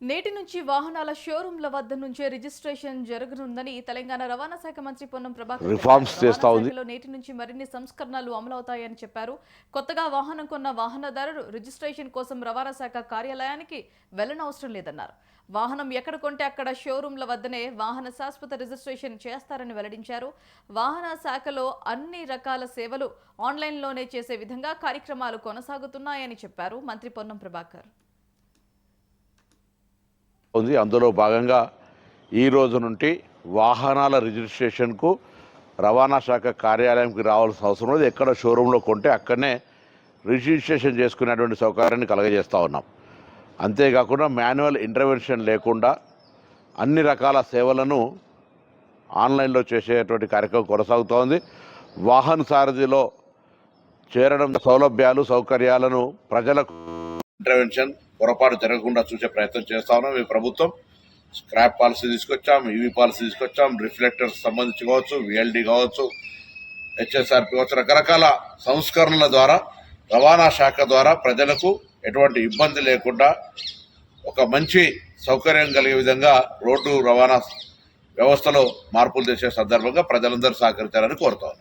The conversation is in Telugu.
నేటి నుంచి వాహనాల షోరూంల వద్ద నుంచే రిజిస్ట్రేషన్ జరగనుందని తెలంగాణ రవాణా శాఖ మంత్రి పొన్నం ప్రభాకర్ రిఫార్మ్స్ చేస్తా ఉంది. శాఖలో నేటి నుంచి మరిన్ని సంస్కరణలు అమలవుతాయని చెప్పారు. కొత్తగా వాహనం కొన్న వాహనదారుడు రిజిస్ట్రేషన్ కోసం రవాణా శాఖ కార్యాలయానికి వెళ్లనవసరం లేదన్నారు. వాహనం ఎక్కడ కొంటే అక్కడ షోరూంల వద్దనే వాహన శాశ్వత రిజిస్ట్రేషన్ చేస్తారని వెల్లడించారు. వాహన శాఖలో అన్ని రకాల సేవలు ఆన్లైన్లోనే చేసే విధంగా కార్యక్రమాలు కొనసాగుతున్నాయని చెప్పారు మంత్రి పొన్నం ప్రభాకర్. అందులో భాగంగా ఈ రోజు నుండి వాహనాల రిజిస్ట్రేషన్కు రవాణా శాఖ కార్యాలయంకి రావాల్సిన అవసరం లేదు. ఎక్కడ షోరూంలో కొంటే అక్కడనే రిజిస్ట్రేషన్ చేసుకునేటువంటి సౌకర్యాన్ని కలగజేస్తూ ఉన్నాం. అంతేకాకుండా మాన్యువల్ ఇంటర్వెన్షన్ లేకుండా అన్ని రకాల సేవలను ఆన్లైన్లో చేసేటువంటి కార్యక్రమం కొనసాగుతోంది. వాహన సారథిలో చేరడం సౌలభ్యాలు సౌకర్యాలను ప్రజలకు ఇంటర్వెన్షన్ పొరపాటు జరగకుండా చూసే ప్రయత్నం చేస్తా ఉన్నాం. ఈ ప్రభుత్వం స్క్రాప్ పాలసీ తీసుకొచ్చాం, ఈవీ పాలసీ తీసుకొచ్చాం, రిఫ్లెక్టర్స్ సంబంధించి కావచ్చు, విఎల్డి కావచ్చు, హెచ్ఎస్ఆర్పి కావచ్చు, రకరకాల సంస్కరణల ద్వారా రవాణా శాఖ ద్వారా ప్రజలకు ఎటువంటి ఇబ్బంది లేకుండా ఒక మంచి సౌకర్యం కలిగే విధంగా రోడ్డు రవాణా వ్యవస్థలో మార్పులు చేసే సందర్భంగా ప్రజలందరూ సహకరించాలని కోరుతాను.